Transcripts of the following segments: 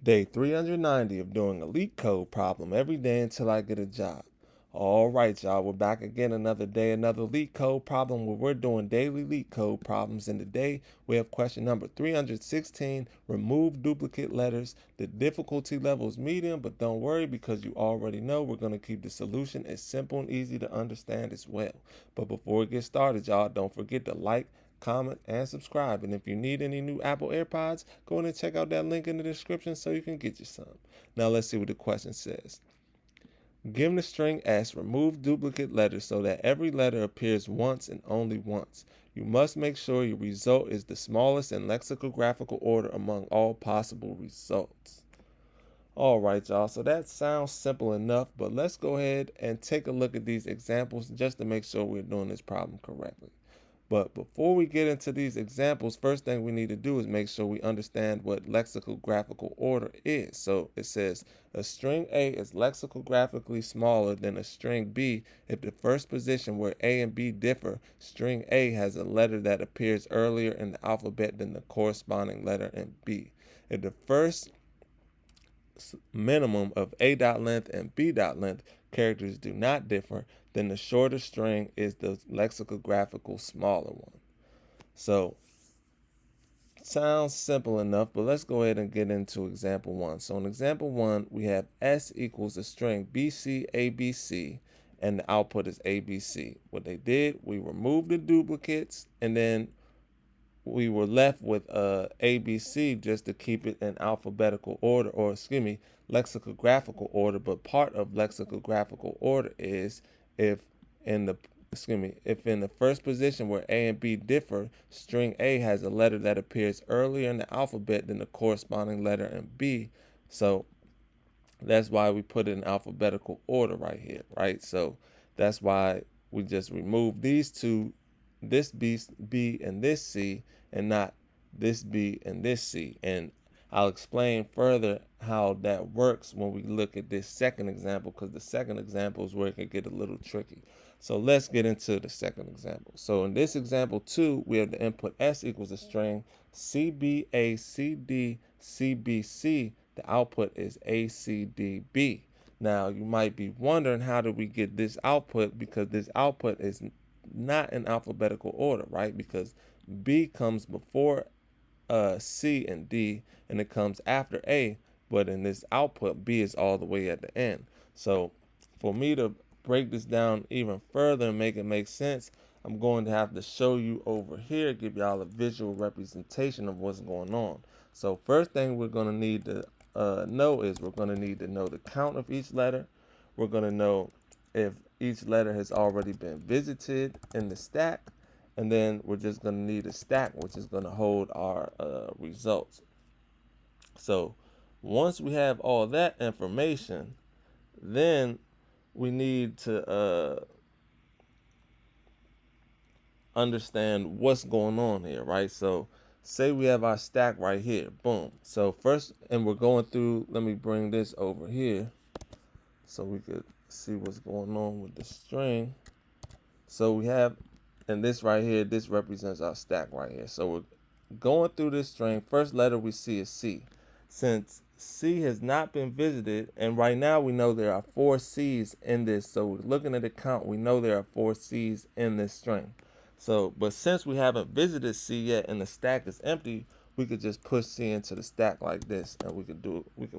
Day 390 of doing a LeetCode problem every day until I get a job. All right, y'all, we're back again another day, another LeetCode problem where we're doing daily LeetCode problems. And today we have question number 316, remove duplicate letters. The difficulty level is medium, but don't worry because you already know we're going to keep the solution as simple and easy to understand as well. But before we get started, y'all, don't forget to like, comment, and subscribe. And if you need any new Apple AirPods, go in and check out that link in the description so you can get you some. Now let's see what the question says. Given the string S, remove duplicate letters so that every letter appears once and only once. You must make sure your result is the smallest in lexicographical order among all possible results. All right, y'all, so that sounds simple enough, but let's go ahead and take a look at these examples just to make sure we're doing this problem correctly. But before we get into these examples, first thing we need to do is make sure we understand what lexicographical order is. So it says a string A is lexicographically smaller than a string B if the first position where A and B differ, string A has a letter that appears earlier in the alphabet than the corresponding letter in B. If the first minimum of A dot length and B dot length characters do not differ, then the shorter string is the lexicographical smaller one. So sounds simple enough, but let's go ahead and get into example one. So in example one, we have S equals a string BC ABC, and the output is ABC. What they did, we removed the duplicates, and then we were left with ABC just to keep it in alphabetical order, or lexicographical order. But part of lexicographical order is if in the first position where A and B differ, string A has a letter that appears earlier in the alphabet than the corresponding letter in B. So that's why we put it in alphabetical order right here, right? So that's why we just remove these two, this B and this C, and not this B and this C. And I'll explain further how that works when we look at this second example, because the second example is where it can get a little tricky. So let's get into the second example. So in this example 2, we have the input S equals a string CBACDCBC. The output is ACDB. Now you might be wondering, how do we get this output? Because this output is not in alphabetical order, right? Because B comes before C and D, and it comes after A, but in this output, B is all the way at the end. So for me to break this down even further and make it make sense, I'm going to have to show you over here, give y'all a visual representation of what's going on. So first thing we're going to need to know is we're going to need to know the count of each letter. We're going to know if each letter has already been visited in the stack, and then we're just going to need a stack which is going to hold our results. So once we have all that information, then we need to understand what's going on here, right? So say we have our stack right here, boom. So first, and we're going through, let me bring this over here so we could see what's going on with the string. So we have, and this right here, this represents our stack right here. So we're going through this string. First letter we see is C. Since C has not been visited, and right now we know there are 4 C's in this, so we're looking at the count, we know there are 4 C's in this string. So, but since we haven't visited C yet and the stack is empty, we could just push C into the stack like this, and we could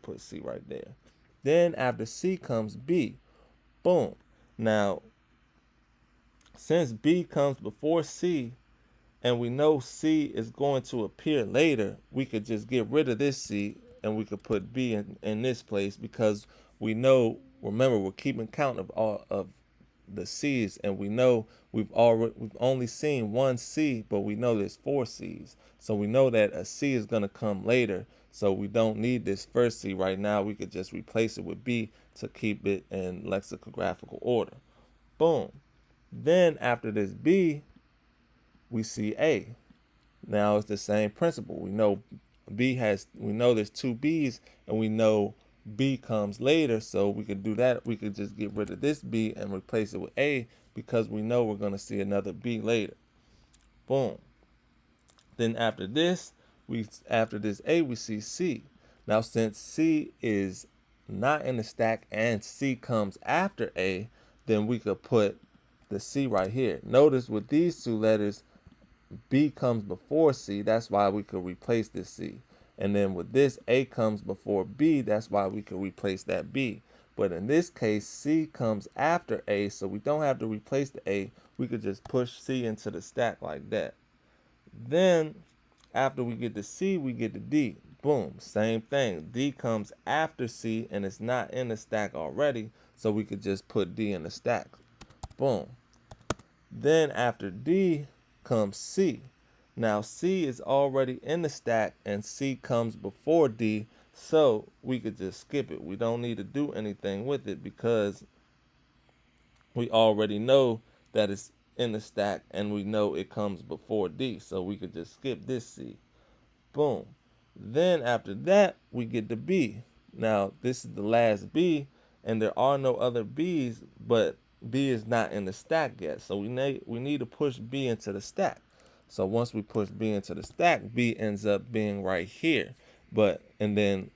put C right there. Then after C comes B. Boom. Now, since B comes before C, and we know C is going to appear later, we could just get rid of this C and we could put B in this place, because we know, remember, we're keeping count of all of the C's, and we know we've only seen 1 C, but we know there's 4 C's. So we know that a C is going to come later, so we don't need this first C right now. We could just replace it with B to keep it in lexicographical order. Boom. Then after this B, we see A. Now it's the same principle. We know we know there's 2 B's, and we know B comes later, so we could do that. We could just get rid of this B and replace it with A, because we know we're going to see another B later. Boom. Then after this A, we see C. Now, since C is not in the stack and C comes after A, then we could put the C right here. Notice with these two letters, B comes before C. That's why we could replace this C. And then with this, A comes before B. That's why we could replace that B. But in this case, C comes after A, so we don't have to replace the A. We could just push C into the stack like that. Then, after we get the C, we get the D. Boom, same thing. D comes after C, and it's not in the stack already, so we could just put D in the stack. Boom. Then after D comes C. Now C is already in the stack and C comes before D, so we could just skip it. We don't need to do anything with it because we already know that it's in the stack and we know it comes before D, so we could just skip this C. Boom. Then after that, we get the B. Now, this is the last B, and there are no other B's, but B is not in the stack yet. So we need to push B into the stack. So once we push B into the stack, B ends up being right here. And then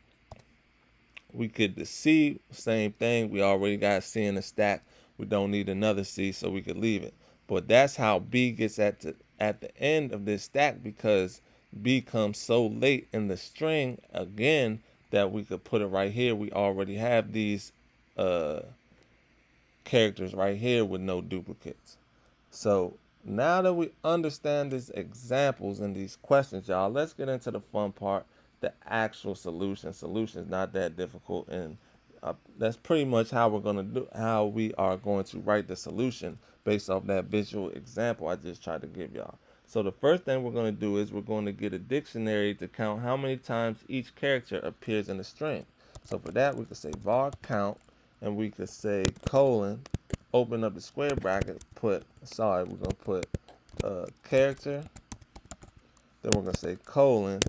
we get the C, same thing. We already got C in the stack. We don't need another C, so we could leave it. But that's how B gets at the end of this stack, because B comes so late in the string again that we could put it right here. We already have these characters right here with no duplicates. So now that we understand these examples and these questions, y'all, let's get into the fun part, the actual solution. Solution is not that difficult, and that's pretty much how we are going to write the solution based off that visual example I just tried to give y'all. So the first thing we're going to do is we're going to get a dictionary to count how many times each character appears in the string. So for that, we could say var count, and we could say colon, open up the square bracket, we're going to put character, then we're going to say colon,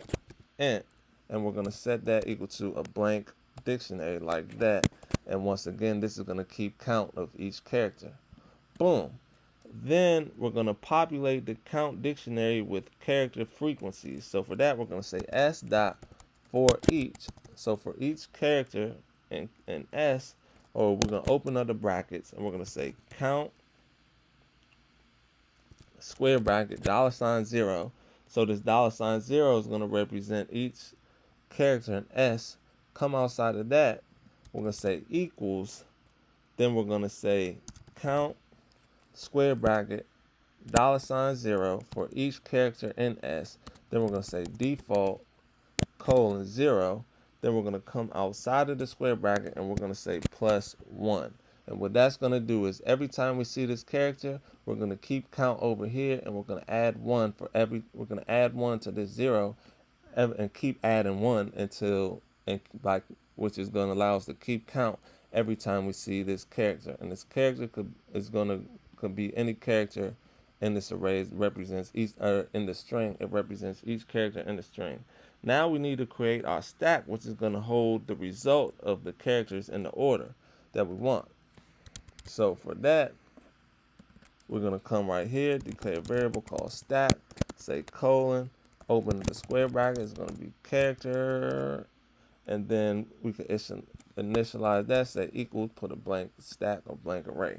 int, and we're going to set that equal to a blank dictionary like that. And once again, this is going to keep count of each character. Boom. Then we're going to populate the count dictionary with character frequencies. So for that, we're going to say s dot for each. So for each character in s, or we're going to open up the brackets, and we're going to say count square bracket $0. So this $0 is going to represent each character in S. Come outside of that, we're going to say equals, then we're going to say count square bracket $0 for each character in S. Then we're going to say default colon 0. Then we're going to come outside of the square bracket and we're going to say +1. And what that's going to do is every time we see this character, we're going to keep count over here, and we're going to add 1 we're going to add 1 to this 0 and keep adding 1 which is going to allow us to keep count every time we see this character. And this character could be any character in this array. Represents each in the string. It represents each character in the string. Now we need to create our stack, which is going to hold the result of the characters in the order that we want. So for that, we're going to come right here, declare a variable called stack, say colon, open the square bracket, it's going to be character, and then we can initialize that, say equals, put a blank stack or blank array.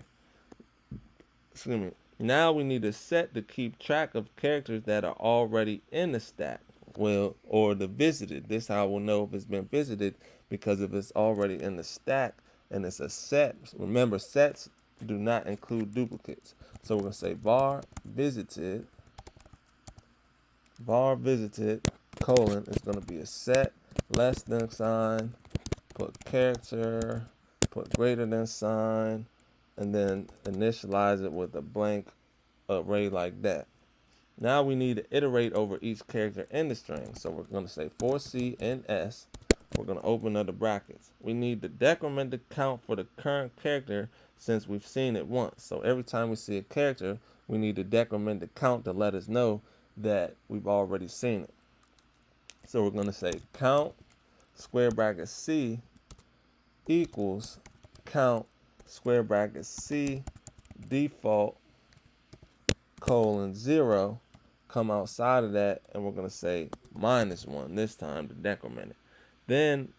Excuse me. Now we need a set to keep track of characters that are already in the stack, or the visited. This is how we'll know if it's been visited, because if it's already in the stack and it's a set, remember sets do not include duplicates. So we're going to say var visited colon is going to be a set, less than sign, put character, put greater than sign, and then initialize it with a blank array like that. Now we need to iterate over each character in the string. So we're going to say for C and S. We're going to open up the brackets. We need to decrement the count for the current character since we've seen it once. So every time we see a character, we need to decrement the count to let us know that we've already seen it. So we're going to say count square bracket C equals count square bracket C default colon 0. Come outside of that, and we're going to say -1 this time to decrement it. Then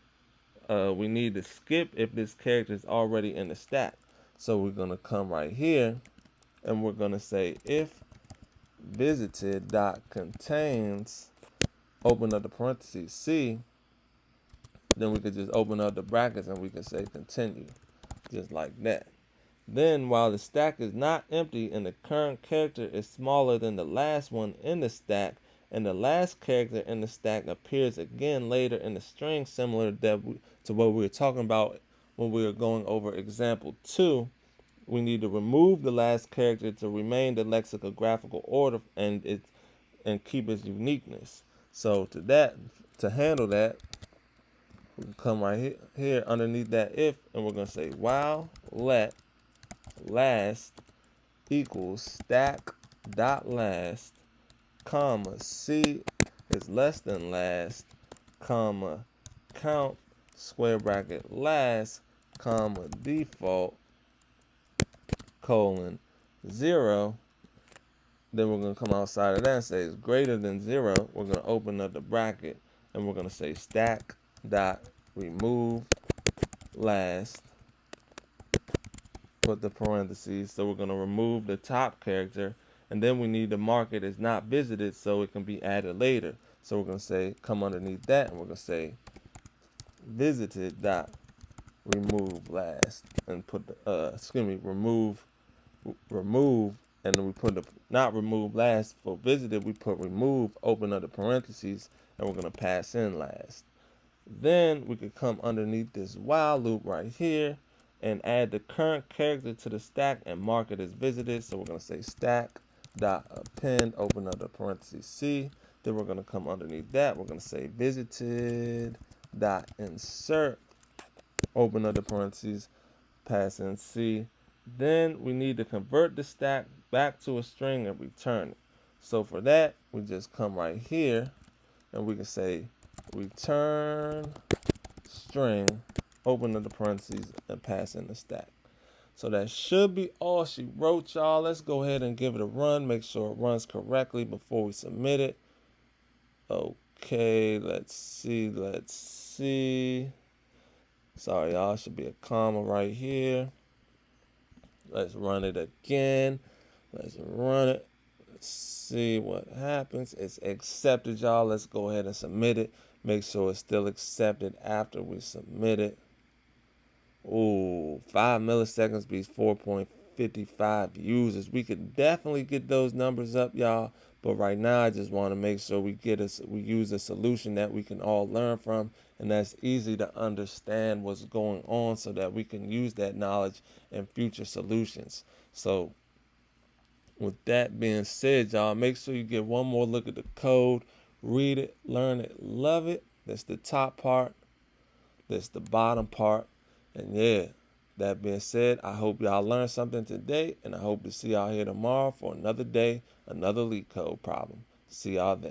we need to skip if this character is already in the stack. So we're going to come right here and we're going to say if visited dot contains, open up the parentheses C, then we could just open up the brackets and we can say continue, just like that. Then while the stack is not empty and the current character is smaller than the last one in the stack, and the last character in the stack appears again later in the string, similar to what we were talking about when we were going over example 2, we need to remove the last character to remain the lexicographical order and keep its uniqueness. So to handle that, we can come right here underneath that if, and we're going to say while let last equals stack dot last, comma C is less than last, comma count square bracket last, comma default colon 0. Then we're going to come outside of that and say it's greater than 0. We're going to open up the bracket and we're going to say stack dot remove last, put the parentheses. So we're going to remove the top character, and then we need to mark it as not visited so it can be added later. So we're going to say come underneath that and we're going to say visited dot remove last and put the remove, and then we put the not remove last for visited, we put remove, open up the parentheses, and we're going to pass in last. Then we could come underneath this while loop right here and add the current character to the stack and mark it as visited. So we're going to say stack dot append, open up the parentheses C. Then we're going to come underneath that. We're going to say visited dot insert, open up the parentheses, pass in C. Then we need to convert the stack back to a string and return it. So for that, we just come right here and we can say return string, open up the parentheses, and pass in the stack. So that should be all she wrote, y'all. Let's go ahead and give it a run. Make sure it runs correctly before we submit it. Okay, let's see. Sorry, y'all. Should be a comma right here. Let's run it again. Let's run it. Let's see what happens. It's accepted, y'all. Let's go ahead and submit it. Make sure it's still accepted after we submit it. Ooh, 5 milliseconds beats 4.55 users. We could definitely get those numbers up, y'all. But right now, I just want to make sure we use a solution that we can all learn from, and that's easy to understand what's going on, so that we can use that knowledge in future solutions. So, with that being said, y'all, make sure you get one more look at the code, read it, learn it, love it. That's the top part. That's the bottom part. And yeah, that being said, I hope y'all learned something today, and I hope to see y'all here tomorrow for another day, another LeetCode problem. See y'all then.